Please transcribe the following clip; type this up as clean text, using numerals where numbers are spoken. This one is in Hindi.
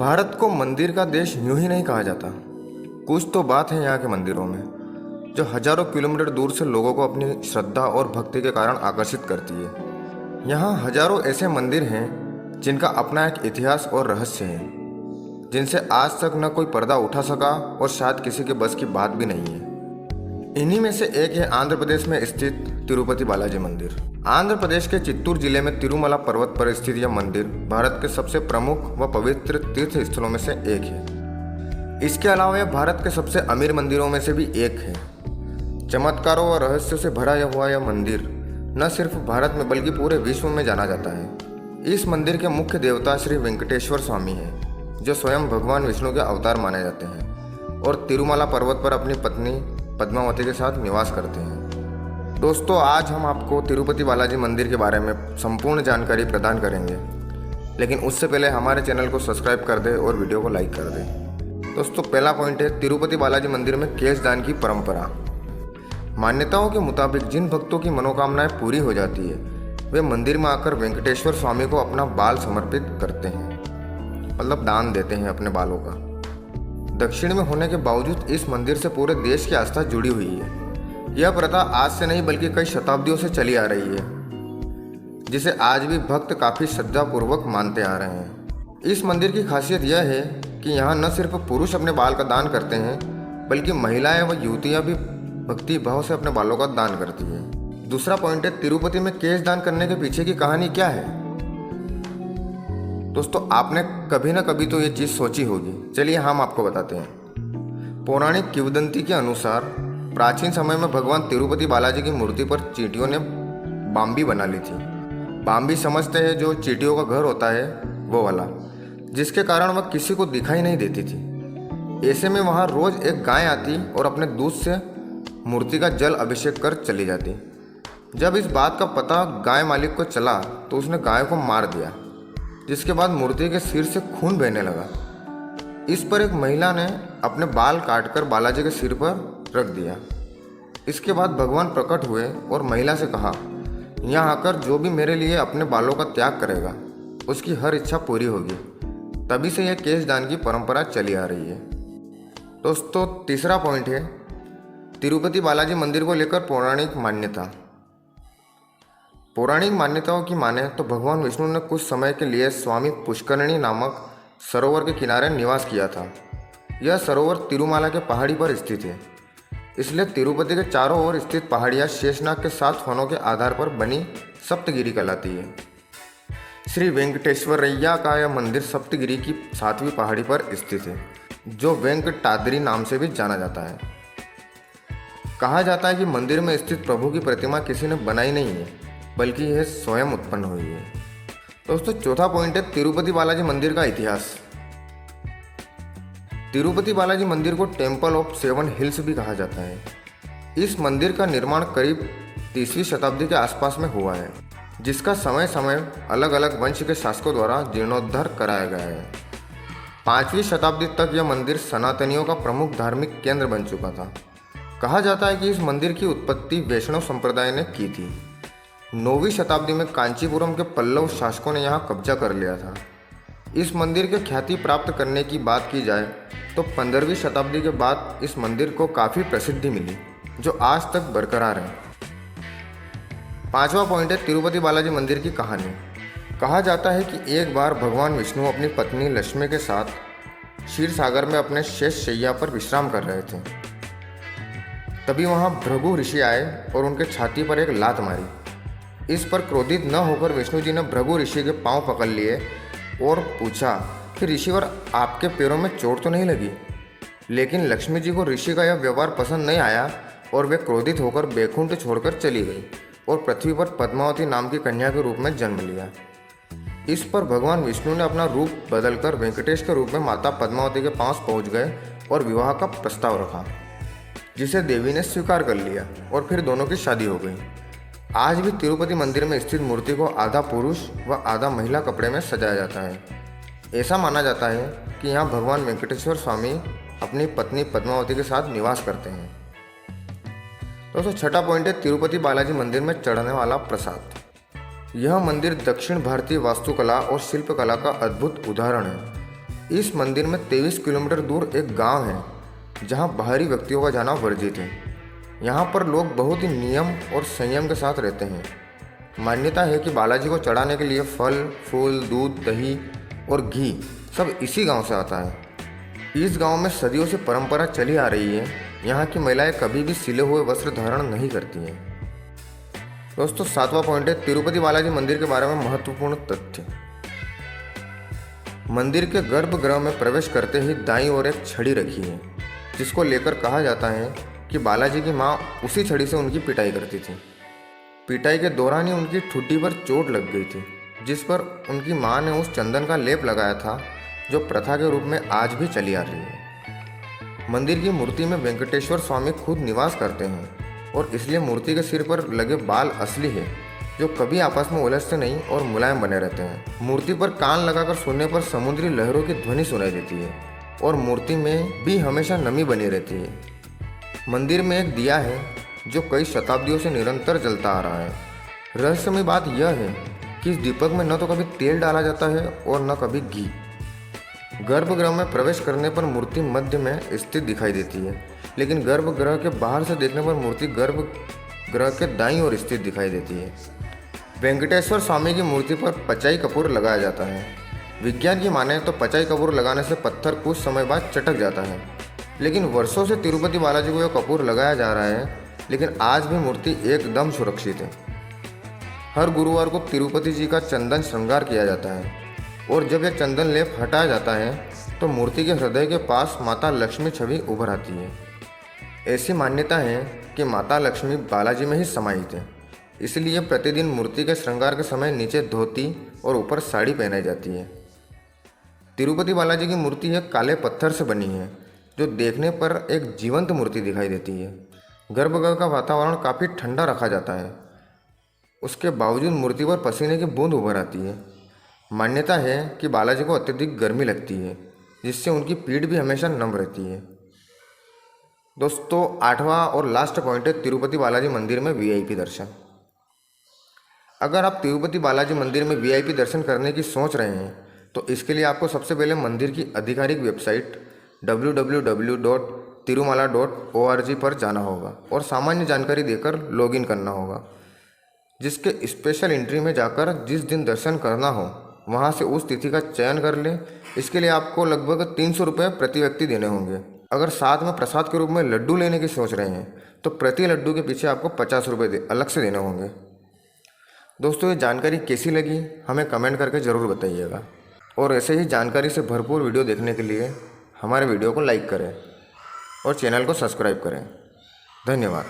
भारत को मंदिर का देश यूं ही नहीं कहा जाता। कुछ तो बात है यहाँ के मंदिरों में जो हजारों किलोमीटर दूर से लोगों को अपनी श्रद्धा और भक्ति के कारण आकर्षित करती है। यहाँ हजारों ऐसे मंदिर हैं जिनका अपना एक इतिहास और रहस्य है, जिनसे आज तक न कोई पर्दा उठा सका और शायद किसी के बस की बात भी नहीं है। इन्हीं में से एक है आंध्र प्रदेश में स्थित तिरुपति बालाजी मंदिर। आंध्र प्रदेश के चित्तूर जिले में तिरुमला पर्वत पर स्थित यह मंदिर भारत के सबसे प्रमुख व पवित्र तीर्थ स्थलों में से एक है। इसके अलावा यह भारत के सबसे अमीर मंदिरों में से भी एक है। चमत्कारों और रहस्यों से भरा हुआ यह मंदिर न सिर्फ भारत में बल्कि पूरे विश्व में जाना जाता है। इस मंदिर के मुख्य देवता श्री वेंकटेश्वर स्वामी हैं, जो स्वयं भगवान विष्णु के अवतार माने जाते हैं और तिरुमला पर्वत पर अपनी पत्नी पद्मावती के साथ निवास करते हैं। दोस्तों, आज हम आपको तिरुपति बालाजी मंदिर के बारे में संपूर्ण जानकारी प्रदान करेंगे, लेकिन उससे पहले हमारे चैनल को सब्सक्राइब कर दें और वीडियो को लाइक कर दें। दोस्तों, पहला पॉइंट है तिरुपति बालाजी मंदिर में केश दान की परंपरा। मान्यताओं के मुताबिक जिन भक्तों की मनोकामनाएं पूरी हो जाती है वे मंदिर में आकर वेंकटेश्वर स्वामी को अपना बाल समर्पित करते हैं, मतलब दान देते हैं अपने बालों का। दक्षिण में होने के बावजूद इस मंदिर से पूरे देश की आस्था जुड़ी हुई है। यह प्रथा आज से नहीं बल्कि कई शताब्दियों से चली आ रही है, जिसे आज भी भक्त काफी श्रद्धापूर्वक मानते आ रहे हैं। इस मंदिर की खासियत यह है कि यहाँ न सिर्फ पुरुष अपने बाल का दान करते हैं, बल्कि महिलाएं व युवतियां भी भक्ति भाव से अपने बालों का दान करती है। दूसरा पॉइंट है तिरुपति में केश दान करने के पीछे की कहानी क्या है। दोस्तों, आपने कभी ना कभी तो ये चीज सोची होगी। चलिए हम आपको बताते हैं। पौराणिक किंवदंती के अनुसार प्राचीन समय में भगवान तिरुपति बालाजी की मूर्ति पर चींटियों ने बाम्बी बना ली थी। बाम्बी समझते हैं जो चींटियों का घर होता है वो वाला, जिसके कारण वह किसी को दिखाई नहीं देती थी। ऐसे में वहाँ रोज एक गाय आती और अपने दूध से मूर्ति का जल अभिषेक कर चली जाती। जब इस बात का पता गाय मालिक को चला तो उसने गाय को मार दिया, जिसके बाद मूर्ति के सिर से खून बहने लगा। इस पर एक महिला ने अपने बाल काटकर बालाजी के सिर पर रख दिया। इसके बाद भगवान प्रकट हुए और महिला से कहा, यहाँ आकर जो भी मेरे लिए अपने बालों का त्याग करेगा उसकी हर इच्छा पूरी होगी। तभी से यह केश दान की परंपरा चली आ रही है। दोस्तों, तीसरा पॉइंट है तिरुपति बालाजी मंदिर को लेकर पौराणिक मान्यता। पौराणिक मान्यताओं की माने तो भगवान विष्णु ने कुछ समय के लिए स्वामी पुष्करणी नामक सरोवर के किनारे निवास किया था। यह सरोवर तिरुमाला के पहाड़ी पर स्थित है, इसलिए तिरुपति के चारों ओर स्थित पहाड़ियाँ शेषनाग के 7 फनों के आधार पर बनी सप्तगिरी कहलाती है। श्री वेंकटेश्वरैया का यह मंदिर सप्तगिरी की 7वीं पहाड़ी पर स्थित है, जो वेंकटाद्रि नाम से भी जाना जाता है। कहा जाता है कि मंदिर में स्थित प्रभु की प्रतिमा किसी ने बनाई नहीं है, बल्कि यह स्वयं उत्पन्न हुई है। दोस्तों, चौथा पॉइंट है तिरुपति बालाजी मंदिर का इतिहास। तिरुपति बालाजी मंदिर को टेम्पल ऑफ 7 हिल्स भी कहा जाता है। इस मंदिर का निर्माण करीब 30वीं शताब्दी के आसपास में हुआ है, जिसका समय समय अलग अलग वंश के शासकों द्वारा जीर्णोद्धार कराया गया है। 5वीं शताब्दी तक यह मंदिर सनातनियों का प्रमुख धार्मिक केंद्र बन चुका था। कहा जाता है कि इस मंदिर की उत्पत्ति वैष्णव संप्रदाय ने की थी। 9वीं शताब्दी में कांचीपुरम के पल्लव शासकों ने यहाँ कब्जा कर लिया था। इस मंदिर के ख्याति प्राप्त करने की बात की जाए तो 15वीं शताब्दी के बाद इस मंदिर को काफ़ी प्रसिद्धि मिली, जो आज तक बरकरार है। 5वां पॉइंट है तिरुपति बालाजी मंदिर की कहानी। कहा जाता है कि एक बार भगवान विष्णु अपनी पत्नी लक्ष्मी के साथ क्षीर सागर में अपने शेष शैया पर विश्राम कर रहे थे। तभी वहाँ भृगु ऋषि आए और उनके छाती पर एक लात मारी। इस पर क्रोधित न होकर विष्णु जी ने भृगु ऋषि के पांव पकड़ लिए और पूछा कि ऋषिवर, आपके पैरों में चोट तो नहीं लगी? लेकिन लक्ष्मी जी को ऋषि का यह व्यवहार पसंद नहीं आया और वे क्रोधित होकर बैकुंठ छोड़कर चली गई और पृथ्वी पर पद्मावती नाम की कन्या के रूप में जन्म लिया। इस पर भगवान विष्णु ने अपना रूप बदलकर वेंकटेश के रूप में माता पद्मावती के पास पहुंच गए और विवाह का प्रस्ताव रखा, जिसे देवी ने स्वीकार कर लिया और फिर दोनों की शादी हो गई। आज भी तिरुपति मंदिर में स्थित मूर्ति को आधा पुरुष व आधा महिला कपड़े में सजाया जाता है। ऐसा माना जाता है कि यहाँ भगवान वेंकटेश्वर स्वामी अपनी पत्नी पद्मावती के साथ निवास करते हैं। दोस्तों, छठा पॉइंट है तिरुपति बालाजी मंदिर में चढ़ने वाला प्रसाद। यह मंदिर दक्षिण भारतीय वास्तुकला और शिल्पकला का अद्भुत उदाहरण है। इस मंदिर में 23 किलोमीटर दूर एक गांव है जहां बाहरी व्यक्तियों का जाना वर्जित है। यहां पर लोग बहुत ही नियम और संयम के साथ रहते हैं। मान्यता है कि बालाजी को चढ़ाने के लिए फल, फूल, दूध, दही और घी सब इसी गांव से आता है। इस गांव में सदियों से परंपरा चली आ रही है। यहाँ की महिलाएं कभी भी सिले हुए वस्त्र धारण नहीं करती हैं। दोस्तों, 7वां पॉइंट है तिरुपति बालाजी मंदिर के बारे में महत्वपूर्ण तथ्य। मंदिर के गर्भगृह में प्रवेश करते ही दाईं ओर एक छड़ी रखी है, जिसको लेकर कहा जाता है कि बालाजी की माँ उसी छड़ी से उनकी पिटाई करती थी। पिटाई के दौरान ही उनकी ठुड्डी पर चोट लग गई थी, जिस पर उनकी माँ ने उस चंदन का लेप लगाया था, जो प्रथा के रूप में आज भी चली आ रही है। मंदिर की मूर्ति में वेंकटेश्वर स्वामी खुद निवास करते हैं और इसलिए मूर्ति के सिर पर लगे बाल असली है, जो कभी आपस में उलझते नहीं और मुलायम बने रहते हैं। मूर्ति पर कान लगाकर सुनने पर समुद्री लहरों की ध्वनि सुनाई देती है और मूर्ति में भी हमेशा नमी बनी रहती है। मंदिर में एक दिया है जो कई शताब्दियों से निरंतर जलता आ रहा है। रहस्यमय बात यह है कि इस दीपक में न तो कभी तेल डाला जाता है और न कभी घी। गर्भगृह में प्रवेश करने पर मूर्ति मध्य में स्थित दिखाई देती है, लेकिन गर्भगृह के बाहर से देखने पर मूर्ति गर्भगृह के दाईं ओर स्थित दिखाई देती है। वेंकटेश्वर स्वामी की मूर्ति पर पचाई कपूर लगाया जाता है। विज्ञान की माने तो पचाई कपूर लगाने से पत्थर कुछ समय बाद चटक जाता है, लेकिन वर्षों से तिरुपति बालाजी को यह कपूर लगाया जा रहा है, लेकिन आज भी मूर्ति एकदम सुरक्षित है। हर गुरुवार को तिरुपति जी का चंदन श्रृंगार किया जाता है और जब यह चंदन लेप हटाया जाता है तो मूर्ति के हृदय के पास माता लक्ष्मी छवि उभर आती है। ऐसी मान्यता है कि माता लक्ष्मी बालाजी में ही समाहित है, इसलिए प्रतिदिन मूर्ति के श्रृंगार के समय नीचे धोती और ऊपर साड़ी पहनाई जाती है। तिरुपति बालाजी की मूर्ति एक काले पत्थर से बनी है, जो देखने पर एक जीवंत मूर्ति दिखाई देती है। गर्भगृह का वातावरण काफ़ी ठंडा रखा जाता है, उसके बावजूद मूर्ति पर पसीने की बूंद उभर आती है। मान्यता है कि बालाजी को अत्यधिक गर्मी लगती है, जिससे उनकी पीठ भी हमेशा नम रहती है। दोस्तों, 8वां और लास्ट पॉइंट है तिरुपति बालाजी मंदिर में वीआईपी दर्शन। अगर आप तिरुपति बालाजी मंदिर में वीआईपी दर्शन करने की सोच रहे हैं तो इसके लिए आपको सबसे पहले मंदिर की आधिकारिक वेबसाइट www.tirumala.org पर जाना होगा और सामान्य जानकारी देकर लॉगिन करना होगा, जिसके स्पेशल एंट्री में जाकर जिस दिन दर्शन करना हो वहां से उस तिथि का चयन कर लें। इसके लिए आपको लगभग 300 रुपये प्रति व्यक्ति देने होंगे। अगर साथ में प्रसाद के रूप में लड्डू लेने की सोच रहे हैं तो प्रति लड्डू के पीछे आपको 50 रुपये अलग से देने होंगे। दोस्तों, ये जानकारी कैसी लगी हमें कमेंट करके ज़रूर बताइएगा और ऐसे ही जानकारी से भरपूर वीडियो देखने के लिए हमारे वीडियो को लाइक करें और चैनल को सब्सक्राइब करें। धन्यवाद।